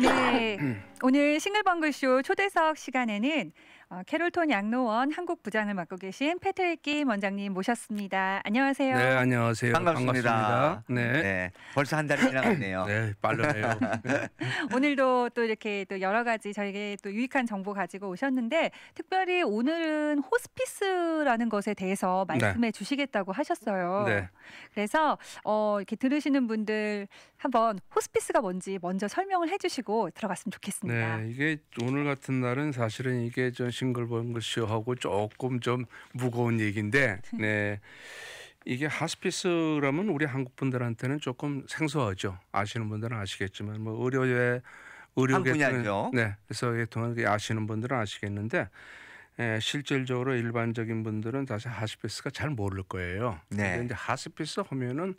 네, 오늘 싱글벙글쇼 초대석 시간에는 캐롤톤 양로원 한국부장을 맡고 계신 패트릭 김 원장님 모셨습니다. 안녕하세요. 네, 안녕하세요. 반갑습니다. 네. 네, 벌써 한 달이 지나갔네요. 네, 빠르네요. 오늘도 또 이렇게 또 여러 가지 저에게 또 유익한 정보 가지고 오셨는데 특별히 오늘은 호스피스라는 것에 대해서 말씀해 주시겠다고 하셨어요. 네. 그래서 이렇게 들으시는 분들 한번 호스피스가 뭔지 먼저 설명을 해주시고 들어갔으면 좋겠습니다. 네, 이게 오늘 같은 날은 사실은 이게 좀 싱글벙글쇼하고 조금 좀 무거운 얘기인데, 네. 이게 하스피스라면 우리 한국 분들한테는 조금 생소하죠. 아시는 분들은 아시겠지만 뭐 분야죠. 네, 그래서 통한 아시는 분들은 아시겠는데 실질적으로 일반적인 분들은 사실 하스피스가 잘 모를 거예요. 네. 근데 이제 하스피스 하면은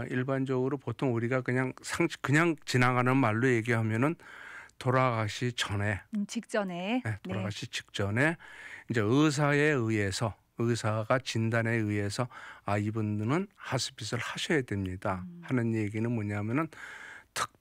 일반적으로 보통 우리가 그냥 지나가는 말로 얘기하면은 돌아가시 전에, 직전에, 돌아가시 직전에 이제 의사가 진단에 의해서 이분들은 하스피스를 하셔야 됩니다. 하는 얘기는 뭐냐면은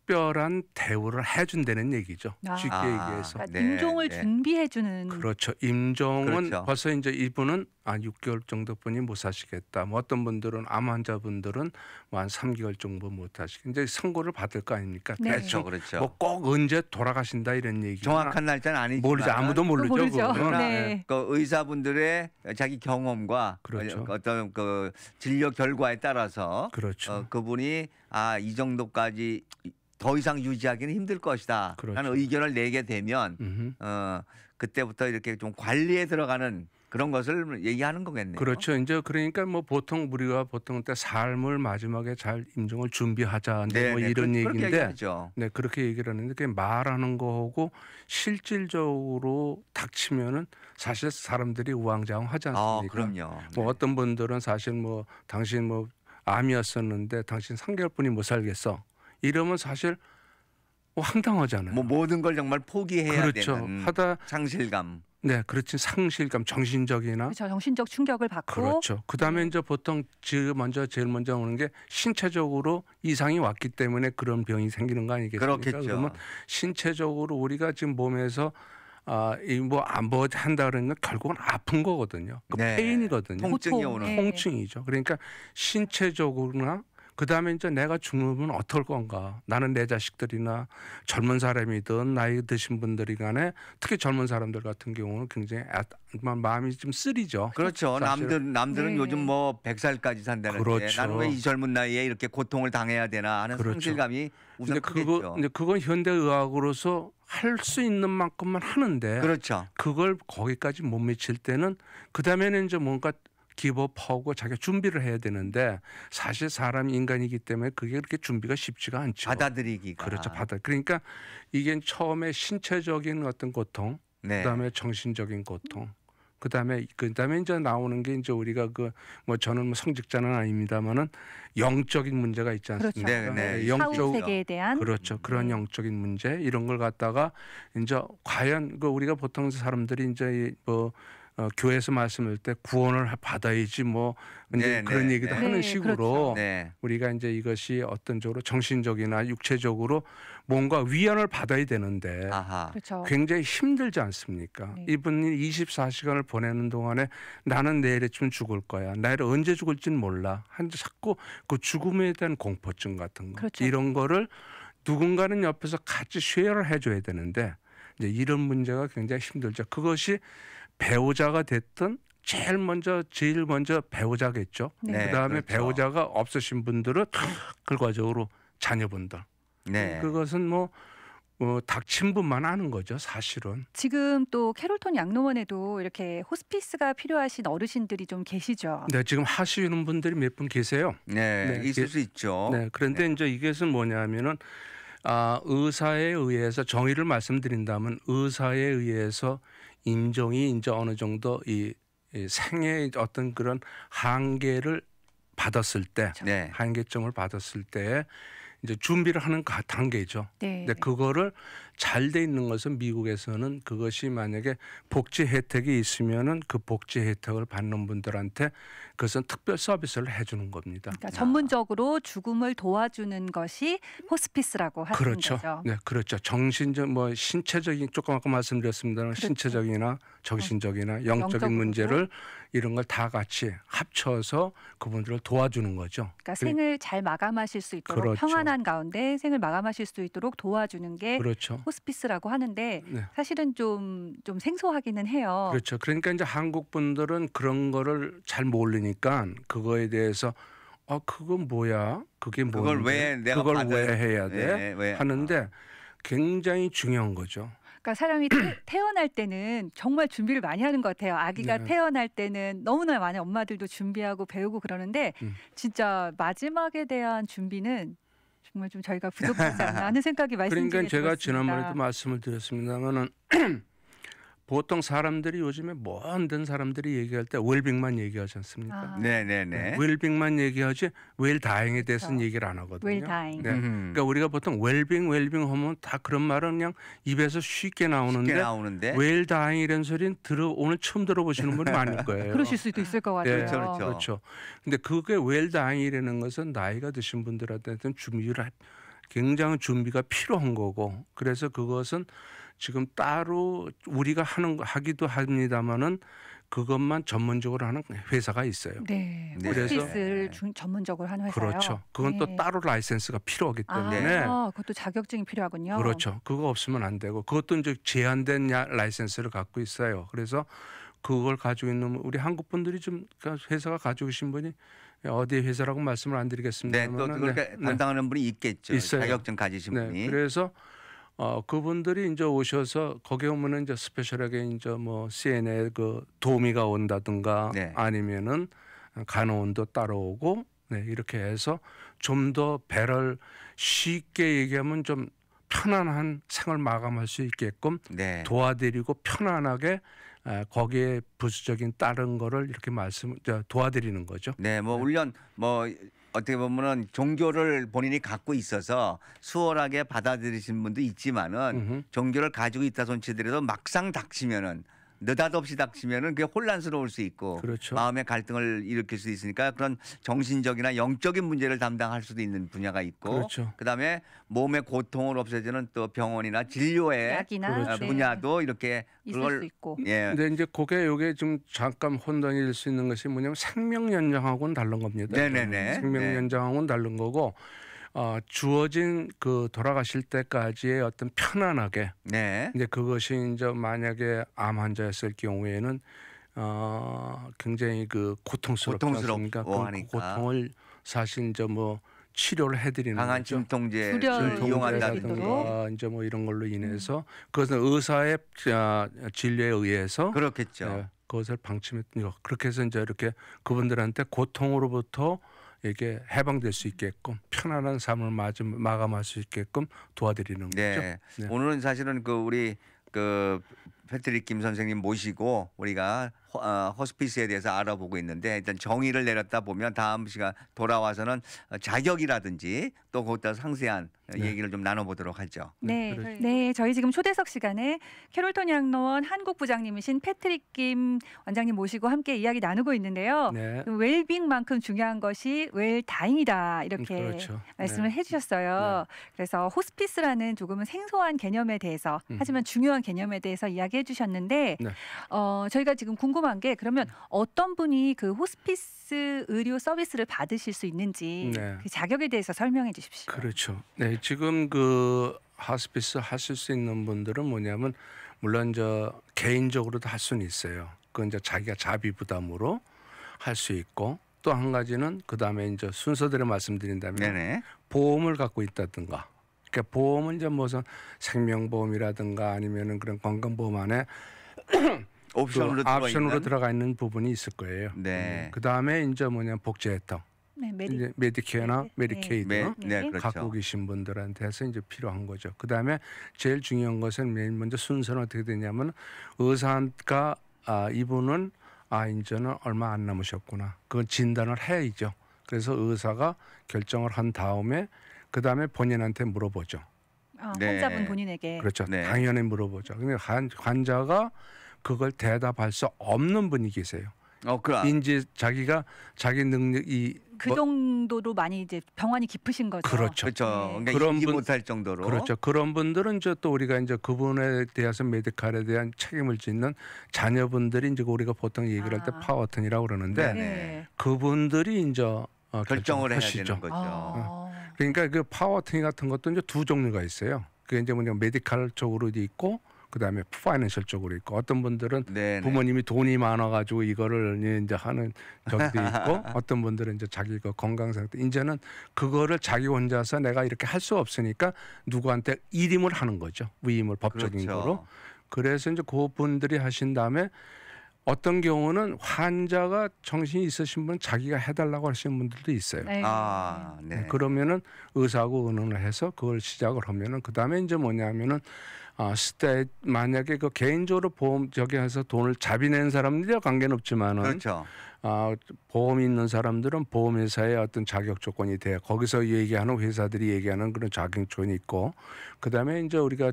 특별한 대우를 해준다는 얘기죠. 쉽게 얘기해서. 그러니까 네, 임종을 네. 준비해주는. 그렇죠. 임종은 그렇죠. 벌써 이제 이분은 6개월 정도뿐이 못 사시겠다. 뭐 어떤 분들은 암 환자분들은 뭐 한 3개월 정도 못 하시겠다. 이제 선고를 받을 거 아닙니까? 네. 대충 그렇죠. 뭐 꼭 언제 돌아가신다 이런 얘기. 정확한 날짜는 아니지만 모르죠. 아무도 모르죠. 모르죠. 그거는. 네. 그 의사분들의 자기 경험과 그렇죠. 어떤 그 진료 결과에 따라서 그렇죠. 그분이 이 정도까지 더 이상 유지하기는 힘들 것이다. 그렇죠. 라는 의견을 내게 되면 그때부터 이렇게 좀 관리에 들어가는 그런 것을 얘기하는 거겠네요. 그렇죠. 이제 그러니까 뭐 보통 우리가 보통 때 삶을 마지막에 잘 임종을 준비하자. 네, 뭐 네. 이런 그렇게 얘기인데. 얘기하죠. 네, 그렇게 얘기를 하는데 그게 말하는 거하고 실질적으로 닥치면은 사실 사람들이 우왕좌왕하지 않습니까? 그럼요. 뭐 어떤 분들은 사실 뭐 당신 뭐 암이었었는데 당신 3개월뿐이 못 살겠어. 이러면 사실 황당하잖아요. 뭐 모든 걸 정말 포기해야 그렇죠. 되는 하다 상실감. 네, 그렇지. 상실감, 정신적이나 그렇죠. 정신적 충격을 받고. 그렇죠. 그다음에 이제 보통 제일 먼저 오는 게 신체적으로 이상이 왔기 때문에 그런 병이 생기는 거 아니겠습니까? 그렇겠죠. 그러면 신체적으로 우리가 지금 몸에서 뭐 한다 그러는 건 결국은 아픈 거거든요. 그 네. 페인이거든요. 통증이 고통. 오는. 네. 통증이죠. 그러니까 신체적으로나 그다음에 이제 내가 죽으면 어떨 건가. 나는 내 자식들이나 젊은 사람이든 나이 드신 분들이 간에 특히 젊은 사람들 같은 경우는 굉장히 마음이 좀 쓰리죠. 그렇죠. 사실. 남들은 네. 요즘 뭐 100살까지 산다는데 그렇죠. 나는 왜 이 젊은 나이에 이렇게 고통을 당해야 되나 하는 그렇죠. 상실감이 우선 크겠죠. 근데 그건 현대 의학으로서 할 수 있는 만큼만 하는데 그렇죠. 그걸 거기까지 못 미칠 때는 그다음에는 이제 뭔가 기법하고 자기가 준비를 해야 되는데 사실 사람이 인간이기 때문에 그게 그렇게 준비가 쉽지가 않죠. 받아들이기가. 그렇죠. 그러니까 이게 처음에 신체적인 어떤 고통, 네. 그다음에 정신적인 고통, 그다음에 이제 나오는 게 이제 우리가 뭐 저는 뭐 성직자는 아닙니다만은 영적인 문제가 있지 않습니까? 그렇죠. 네, 네. 사후 세계에 대한. 그렇죠. 그런 영적인 문제 이런 걸 갖다가 이제 과연 우리가 보통 사람들이 이제 뭐 교회에서 말씀할 때 구원을 받아야지 뭐 이제 네, 그런 네, 얘기도 네. 하는 네, 식으로 그렇죠. 네. 우리가 이제 이것이 어떤 쪽으로 정신적이나 육체적으로 뭔가 위안을 받아야 되는데 아하. 그렇죠. 굉장히 힘들지 않습니까? 네. 이분이 24시간을 보내는 동안에 나는 내일쯤 죽을 거야. 내일 언제 죽을지는 몰라. 자꾸 그 죽음에 대한 공포증 같은 거. 그렇죠. 이런 거를 누군가는 옆에서 같이 쉐어를 해줘야 되는데 이제 이런 문제가 굉장히 힘들죠. 그것이 배우자가 됐든 제일 먼저 배우자겠죠. 네. 그다음에 그렇죠. 배우자가 없으신 분들은 결과적으로 자녀분들. 네. 그것은 뭐 닥친 분만 아는 거죠, 사실은. 지금 또 캐롤톤 양로원에도 이렇게 호스피스가 필요하신 어르신들이 좀 계시죠. 네, 지금 하시는 분들이 몇 분 계세요. 네. 네, 있을 수 있죠. 네, 그런데 이제 이것은 뭐냐면은 의사에 의해서 정의를 말씀드린다면 의사에 의해서 임종이 이제 어느 정도 이 생의 어떤 그런 한계를 받았을 때, 네. 한계점을 받았을 때 이제 준비를 하는 단계죠. 네. 근데 그거를 잘 돼 있는 것은 미국에서는 그것이 만약에 복지 혜택이 있으면은 그 복지 혜택을 받는 분들한테 그것은 특별 서비스를 해주는 겁니다. 그러니까 전문적으로 죽음을 도와주는 것이 호스피스라고 하는 그렇죠. 거죠. 네, 그렇죠. 정신적 뭐 신체적인 조금 아까 말씀드렸습니다만 그렇죠. 신체적이나 정신적이나 영적인 영적으로도. 문제를 이런 걸 다 같이 합쳐서 그분들을 도와주는 거죠. 그러니까 생을 잘 마감하실 수 있도록 그렇죠. 평안한 가운데 생을 마감하실 수 있도록 도와주는 게 그렇죠. 호스피스라고 하는데 네. 사실은 좀 생소하기는 해요. 그렇죠. 그러니까 이제 한국 분들은 그런 거를 잘 모르니까 그거에 대해서 그건 뭐야? 그게 그걸 뭔데? 왜 내가 그걸 받아야 왜 해야 돼? 네, 왜? 하는데 굉장히 중요한 거죠. 그러니까 사람이 태어날 때는 정말 준비를 많이 하는 것 같아요. 아기가 네. 태어날 때는 너무나 많은 엄마들도 준비하고 배우고 그러는데 진짜 마지막에 대한 준비는 정말 좀 저희가 부족하지 않나 하는 생각이 말씀 중에 그러니까 제가 들었습니다. 지난번에도 말씀을 드렸습니다만은 보통 사람들이 요즘에 뭐 안 된 사람들이 얘기할 때 웰빙만 얘기하지 않습니까? 아, 네네네. 웰빙만 얘기하지 웰다잉에 대해서는 그렇죠. 얘기를 안 하거든요. 웰다잉. 네. 그러니까 우리가 보통 웰빙 하면 다 그런 말은 그냥 입에서 쉽게 나오는데 쉽게 나오는데. 웰다잉이라는 소리는 오늘 처음 들어보시는 분이 많을 거예요. 그러실 수도 있을 것 같아요. 네, 그렇죠. 그렇죠. 근데 그게 웰다잉이라는 것은 나이가 드신 분들한테는 굉장히 준비가 필요한 거고, 그래서 그것은 지금 따로 우리가 하기도 합니다만은 그것만 전문적으로 하는 회사가 있어요. 네, 네. 호스피스를 전문적으로 하는 회사요. 그렇죠. 그건 또 네. 따로 라이센스가 필요하기 때문에 그것도 자격증이 필요하군요. 그렇죠. 그거 없으면 안 되고 그것도 이제 제한된 라이센스를 갖고 있어요. 그래서 그걸 가지고 있는 우리 한국 분들이 좀 회사가 가지고 계신 분이 어디 회사라고 말씀을 안 네, 드리겠습니다만 또 그렇게 담당하는 분이 있겠죠. 있어요. 자격증 가지신 네, 분이. 그래서 그분들이 이제 오셔서 거기 오면은 이제 스페셜하게 이제 뭐 CNA 그 도우미가 온다든가 네. 아니면은 간호원도 따라오고 네, 이렇게 해서 좀 더 배를 쉽게 얘기하면 좀 편안한 생을 마감할 수 있게끔 네. 도와드리고 편안하게 거기에 부수적인 다른 거를 이렇게 도와드리는 거죠. 네, 뭐 물론 뭐 어떻게 보면은 종교를 본인이 갖고 있어서 수월하게 받아들이신 분도 있지만은 종교를 가지고 있다 손치더라도 막상 닥치면은 느닷없이 닥치면은 그게 혼란스러울 수 있고 그렇죠. 마음의 갈등을 일으킬 수 있으니까 그런 정신적이나 영적인 문제를 담당할 수도 있는 분야가 있고 그렇죠. 그다음에 몸의 고통을 없애주는 또 병원이나 진료의 약이나 그렇죠. 네, 분야도 이렇게 있을 그걸 수 있고. 예. 근데 이제 요게 좀 잠깐 혼돈일 수 있는 것이 뭐냐면 생명 연장하고는 다른 겁니다. 네네네. 생명 네. 연장하고는 다른 거고 주어진 그 돌아가실 때까지의 어떤 편안하게 네. 이제 그것이 이제 만약에 암 환자였을 경우에는 굉장히 그 고통스럽지 않습니까? 그 하니까. 고통을 사실 이제 뭐 치료를 해드리는 강한 거죠. 진통제를 출혈 이용한다든지 있도록. 이제 뭐 이런 걸로 인해서 그것은 의사의 진료에 의해서 그렇겠죠. 그것을 방침했던 거. 그렇게 해서 이제 이렇게 그분들한테 고통으로부터 이게 해방될 수 있게끔 편안한 삶을 마감할 수 있게끔 도와드리는 네. 거죠. 네. 오늘은 사실은 우리 패트릭 김 선생님 모시고 우리가 호스피스에 대해서 알아보고 있는데 일단 정의를 내렸다 보면 다음 시간 돌아와서는 자격이라든지 또 그것보다 상세한 얘기를 좀 나눠보도록 하죠. 네, 그렇죠. 네, 저희 지금 초대석 시간에 캐롤톤 양로원 한국 부장님이신 패트릭 김 원장님 모시고 함께 이야기 나누고 있는데요. 네. 웰빙만큼 중요한 것이 웰다잉이다 이렇게 그렇죠. 말씀을 해주셨어요. 그래서 호스피스라는 조금은 생소한 개념에 대해서 하지만 중요한 개념에 대해서 이야기해 주셨는데 네. 저희가 지금 궁금한 게 그러면 어떤 분이 그 호스피스 의료 서비스를 받으실 수 있는지 네. 그 자격에 대해서 설명해 주십시오. 그렇죠. 네, 지금 그 호스피스 하실 수 있는 분들은 뭐냐면 물론 개인적으로도 할 수는 있어요. 그건 이제 자기가 자비 부담으로 할 수 있고 또 한 가지는 그다음에 이제 순서대로 말씀드린다면 네네. 보험을 갖고 있다든가. 그러니까 보험은 이제 무슨 생명보험이라든가 아니면은 그런 건강보험 안에 옵션으로 들어가 있는 부분이 있을 거예요. 네. 그다음에 이제 복지 혜택. 네, 이제 메디케어나 네. 메디케이드 네, 그렇죠. 갖고 계신 분들한테서 이제 필요한 거죠. 그다음에 제일 중요한 것은 맨 먼저 순서는 어떻게 되냐면 의사가 이분은 이제는 얼마 안 남으셨구나. 그건 진단을 해야죠. 그래서 의사가 결정을 한 다음에 그다음에 본인한테 물어보죠. 네. 환자분 본인에게. 그렇죠. 네. 당연히 물어보죠. 근데 환자가 그걸 대답할 수 없는 분이 계세요. 그럼 인지 자기가 자기 능력이 그 정도로 많이 이제 병환이 깊으신 거죠. 그렇죠. 그렇죠. 네. 그러니까 그런 인지 분- 못할 정도로. 그렇죠. 그런 분들은 이제 또 우리가 이제 그분에 대해서 메디칼에 대한 책임을 짓는 자녀분들이 이제 우리가 보통 얘기를 할 때 아. 파워턴이라고 그러는데 네. 그분들이 이제 결정을 해야 하시죠. 되는 거죠. 그러니까 그 파워턴이 같은 것도 이제 두 종류가 있어요. 그게 이제 뭐냐 메디칼 쪽으로도 있고 그다음에 파이낸셜 쪽으로 있고 어떤 분들은 네. 부모님이 돈이 많아가지고 이거를 이제 하는 적도 있고 어떤 분들은 이제 자기 그 건강 상태 이제는 그거를 자기 혼자서 내가 이렇게 할 수 없으니까 누구한테 일임을 하는 거죠. 위임을 법적인 그렇죠. 거로. 그래서 이제 그분들이 하신 다음에 어떤 경우는 환자가 정신이 있으신 분은 자기가 해달라고 하시는 분들도 있어요. 네. 네. 그러면은 의사하고 의논을 해서 그걸 시작을 하면은 그 다음에 이제 뭐냐면은 만약에 그 개인적으로 보험 저기 해서 돈을 자비낸 사람들이야 관계는 없지만은 그렇죠. 보험이 있는 사람들은 보험회사의 어떤 자격 조건이 돼요. 거기서 얘기하는 회사들이 얘기하는 그런 자격 조건이 있고 그다음에 이제 우리가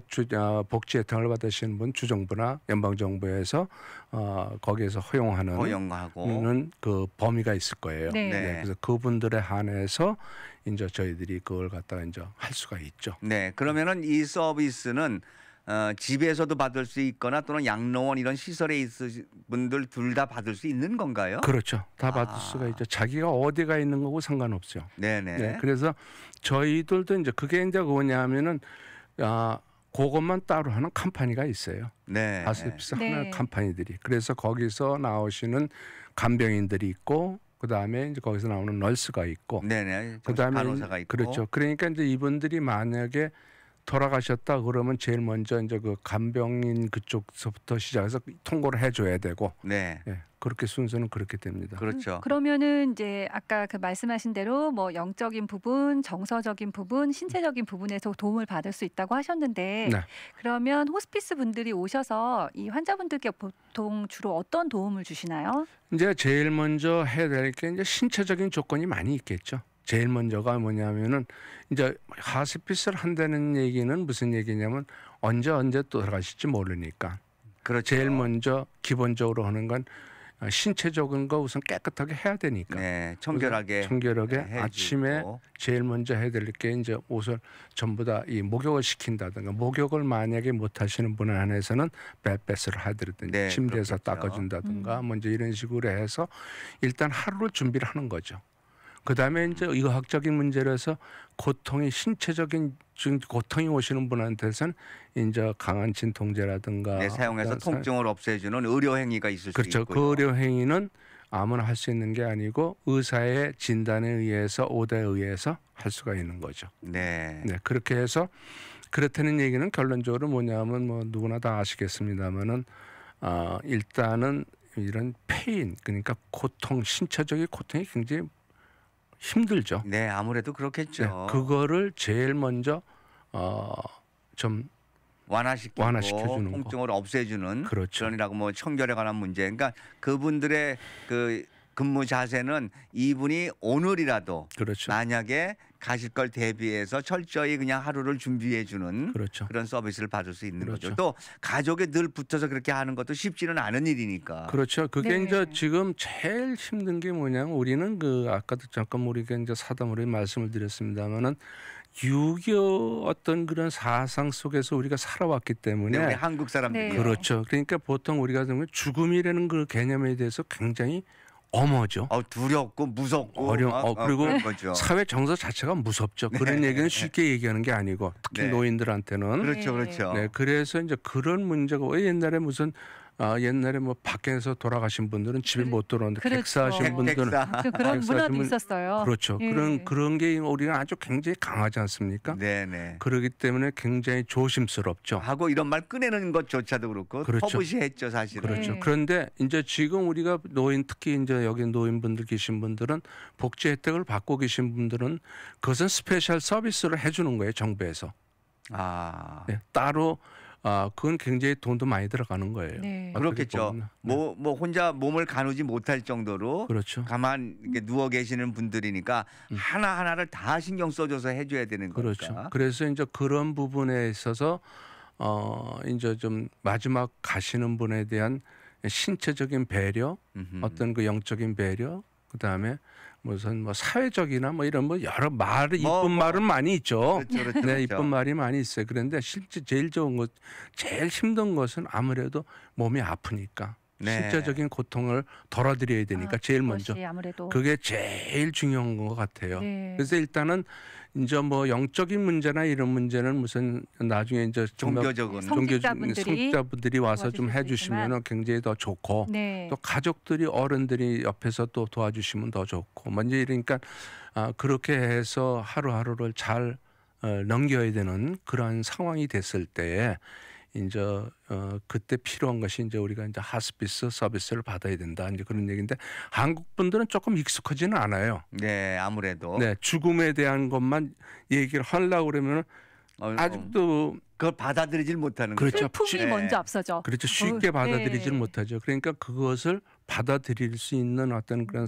복지 혜택을 받으시는 분 주정부나 연방정부에서 거기에서 허용하는 허용하고 그 범위가 있을 거예요. 네. 네. 그래서 그분들에 한해서 이제 저희들이 그걸 갖다가 이제 할 수가 있죠. 네. 그러면은 이 서비스는 집에서도 받을 수 있거나 또는 양로원 이런 시설에 있으신 분들 둘 다 받을 수 있는 건가요? 그렇죠. 다 받을 수가 있죠. 자기가 어디가 있는 거고 상관없죠. 네네. 네, 그래서 저희들도 이제 그게 이제 뭐냐면은 그것만 따로 하는 컴퍼니가 있어요. 네. 아스피스 네. 하나 컴퍼니들이. 그래서 거기서 나오시는 간병인들이 있고 그다음에 이제 거기서 나오는 널스가 있고 네네. 그다음에 간호사가 있고. 그렇죠. 그러니까 이제 이분들이 만약에 돌아가셨다 그러면 제일 먼저 이제 그 간병인 그쪽서부터 시작해서 통보를 해줘야 되고 네. 예, 그렇게 순서는 그렇게 됩니다. 그렇죠. 그러면은 이제 아까 그 말씀하신 대로 뭐 영적인 부분, 정서적인 부분, 신체적인 부분에서 도움을 받을 수 있다고 하셨는데 네. 그러면 호스피스 분들이 오셔서 이 환자분들께 보통 주로 어떤 도움을 주시나요? 이제 제일 먼저 해야 될 게 이제 신체적인 조건이 많이 있겠죠. 제일 먼저가 뭐냐면은 이제 하스피스를 한다는 얘기는 무슨 얘기냐면 언제 돌아가실지 모르니까 그렇죠. 제일 먼저 기본적으로 하는 건 신체적인 거 우선 깨끗하게 해야 되니까. 네. 청결하게 청결하게 아침에 해주고. 제일 먼저 해야 될 게 이제 옷을 전부 다 이 목욕을 시킨다든가 목욕을 만약에 못 하시는 분에 한해서는 벨벳을 하든지 네, 침대에서 그렇겠죠. 닦아준다든가 먼저 이런 식으로 해서 일단 하루를 준비를 하는 거죠. 그다음에 이제 의학적인 문제로 해서 고통이 신체적인 고통이 오시는 분한테서는 이제 강한 진통제라든가 네, 사용해서 그다음에 통증을 없애주는 의료 행위가 있을 그렇죠. 수 있고요. 그 의료 행위는 아무나 할 수 있는 게 아니고 의사의 진단에 의해서 오대에 의해서 할 수가 있는 거죠. 네. 네, 그렇게 해서 그렇다는 얘기는 결론적으로 뭐냐면 뭐 누구나 다 아시겠습니다만은 일단은 이런 페인 그러니까 고통 신체적인 고통이 굉장히 힘들죠. 네, 아무래도 그렇겠죠. 네, 그거를 제일 먼저 좀 완화시켜주는 거. 통증을 없애주는 그렇죠. 그러니라고 뭐 청결에 관한 문제. 그러니까 그분들의 그 근무 자세는 이분이 오늘이라도 그렇죠. 만약에 가실 걸 대비해서 철저히 그냥 하루를 준비해 주는 그렇죠. 그런 서비스를 받을 수 있는 그렇죠. 거죠. 또 가족에 늘 붙어서 그렇게 하는 것도 쉽지는 않은 일이니까. 그렇죠. 그게 네. 이제 지금 제일 힘든 게 뭐냐면 우리는 그 아까도 잠깐 우리가 이제 사담으로 말씀을 드렸습니다만은 유교 어떤 그런 사상 속에서 우리가 살아왔기 때문에 네, 우리 한국 사람들이 네. 그렇죠. 그러니까 보통 우리가 정말 죽음이라는 그 개념에 대해서 굉장히 엄하죠. 두렵고 무섭고 그리고 그런 거죠. 사회 정서 자체가 무섭죠. 그런 얘기는 쉽게 얘기하는 게 아니고 특히 네. 노인들한테는 그렇죠, 네. 그렇죠. 네, 그래서 이제 그런 문제가 왜 옛날에 무슨 옛날에 뭐 밖에서 돌아가신 분들은 집에 못 들어오는데 그렇죠. 객사하신 분들은 그런 문화도 분- 있었어요. 그렇죠. 예. 그런 게 우리가 아주 굉장히 강하지 않습니까? 네네. 그렇기 때문에 굉장히 조심스럽죠. 하고 이런 말 꺼내는 것조차도 그렇고 그렇죠. 허무시했죠 사실은. 그렇죠. 네. 그런데 이제 지금 우리가 노인 특히 이제 여기 노인분들 계신 분들은 복지 혜택을 받고 계신 분들은 그것은 스페셜 서비스를 해주는 거예요 정부에서. 아, 네, 따로 그건 굉장히 돈도 많이 들어가는 거예요. 네. 어떻게 그렇겠죠. 보면. 뭐 혼자 몸을 가누지 못할 정도로 그렇죠. 가만 이렇게 누워 계시는 분들이니까 하나 하나를 다 신경 써줘서 해줘야 되는 그렇죠. 거니까. 그래서 이제 그런 부분에 있어서 이제 좀 마지막 가시는 분에 대한 신체적인 배려, 음흠. 어떤 그 영적인 배려, 그 다음에 무슨 뭐 사회적이나 뭐 이런 뭐 여러 말을 이쁜 말은 많이 있죠. 그렇죠, 그렇죠, 네, 그렇죠. 이쁜 말이 많이 있어요. 그런데 실제 제일 좋은 것, 제일 힘든 것은 아무래도 몸이 아프니까 네. 신체적인 고통을 덜어드려야 되니까 제일 먼저 그것이 아무래도 그게 제일 중요한 것 같아요. 네. 그래서 일단은 이제 뭐 영적인 문제나 이런 문제는 무슨 나중에 이제 정말 종교적인 성직자분들이 와서 좀 도와주실 수 해주시면 굉장히 더 좋고 네. 또 가족들이 어른들이 옆에서 또 도와주시면 더 좋고 먼저 이러니까 그렇게 해서 하루하루를 잘 넘겨야 되는 그러한 상황이 됐을 때에 이제 그때 필요한 것이 이제 우리가 이제 하스피스 서비스를 받아야 된다 이제 그런 얘기인데 한국 분들은 조금 익숙하지는 않아요. 네, 아무래도. 네, 죽음에 대한 것만 얘기를 하려고 그러면 아직도 그걸 받아들이질 못하는 그렇죠. 거죠. 슬픔이 네. 먼저 앞서죠. 그렇죠. 쉽게 받아들이질 네. 못하죠. 그러니까 그것을 받아들일 수 있는 어떤 그런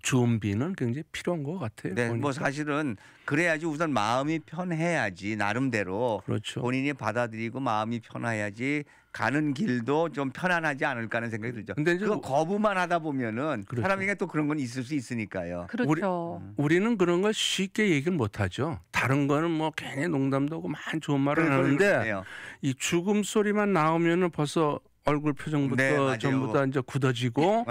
준비는 굉장히 필요한 것 같아요. 네, 보니까. 뭐 사실은 그래야지 우선 마음이 편해야지 나름대로 그렇죠. 본인이 받아들이고 마음이 편해야지 가는 길도 좀 편안하지 않을까 하는 생각이 들죠. 근데 이제 그거 거부만 하다 보면은 그렇죠. 사람에게 또 그런 건 있을 수 있으니까요. 그렇죠. 우리는 그런 걸 쉽게 얘기를 못 하죠. 다른 거는 뭐 괜히 농담도 하고 많은 좋은 말을 하는데 그러네요. 이 죽음 소리만 나오면은 벌써 얼굴 표정부터 네, 맞아요. 전부 다 이제 굳어지고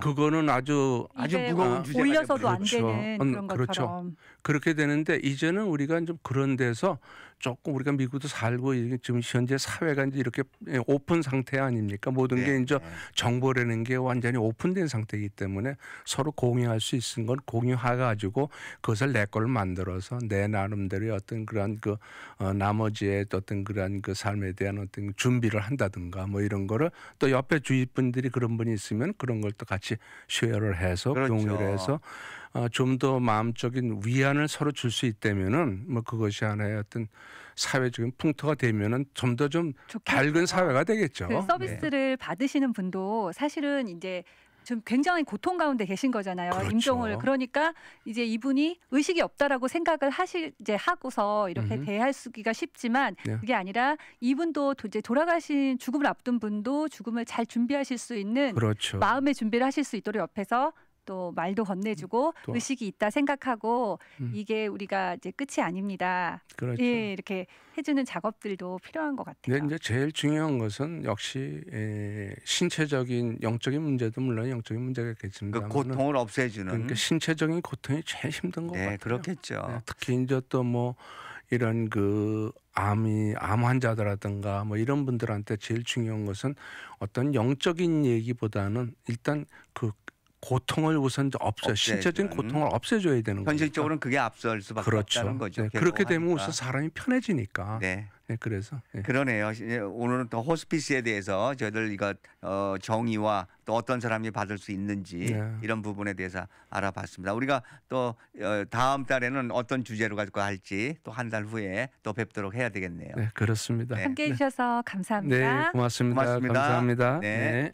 그거는 아주 입에 무거운 주제가 올려서도 안 그렇죠. 되는 그런 그렇죠. 것처럼. 그렇게 되는데 이제는 우리가 좀 그런 데서 조금 우리가 미국도 살고 이게 지금 현재 사회가 이제 이렇게 오픈 상태 아닙니까? 모든 게 네, 이제 네. 정보라는 게 완전히 오픈된 상태이기 때문에 서로 공유할 수 있는 건 공유해 가지고 그것을 내 걸 만들어서 내 나름대로의 어떤 그런 그 나머지의 어떤 그런 그 삶에 대한 어떤 준비를 한다든가 뭐 이런 거를 또 옆에 주위 분들이 그런 분이 있으면 그런 걸 또 같이 쉐어를 해서 그렇죠. 공유를 해서 좀 더 마음적인 위안을 서로 줄 수 있다면은 뭐 그것이 하나의 어떤 사회적인 풍토가 되면은 좀 더 좀 밝은 좋겠죠. 사회가 되겠죠. 그 서비스를 받으시는 분도 사실은 이제 좀 굉장히 고통 가운데 계신 거잖아요. 그렇죠. 임종을 그러니까 이제 이분이 의식이 없다라고 생각을 이제 하고서 이렇게 대할 수기가 쉽지만 네. 그게 아니라 이분도 이제 돌아가신 죽음을 앞둔 분도 죽음을 잘 준비하실 수 있는 그렇죠. 마음의 준비를 하실 수 있도록 옆에서 또 말도 건네주고 또. 의식이 있다 생각하고 이게 우리가 이제 끝이 아닙니다. 그렇죠. 예, 이렇게 해주는 작업들도 필요한 것 같아요. 근데 이제 제일 중요한 것은 역시 신체적인 영적인 문제도 물론 영적인 문제가 그 있겠습니다만 고통을 없애주는. 그러니까 신체적인 고통이 제일 힘든 것 네, 같아요. 그렇겠죠. 네, 특히 이제 또 뭐 이런 그 암 환자들라든가 뭐 이런 분들한테 제일 중요한 것은 어떤 영적인 얘기보다는 일단 그 고통을 우선 신체적인 고통을 없애줘야 되는 거죠. 현실적으로는 그게 앞설 수밖에 그렇죠. 없다는 거죠. 네, 그렇게 되면 계속하니까. 우선 사람이 편해지니까. 네. 네, 그래서 그러네요. 오늘은 또 호스피스에 대해서 저희들 이거 정의와 또 어떤 사람이 받을 수 있는지 네. 이런 부분에 대해서 알아봤습니다. 우리가 또 다음 달에는 어떤 주제로 가지고 할지 또 한 달 후에 또 뵙도록 해야 되겠네요. 네, 그렇습니다. 네. 함께해 주셔서 감사합니다. 네, 고맙습니다. 고맙습니다. 감사합니다. 네. 네.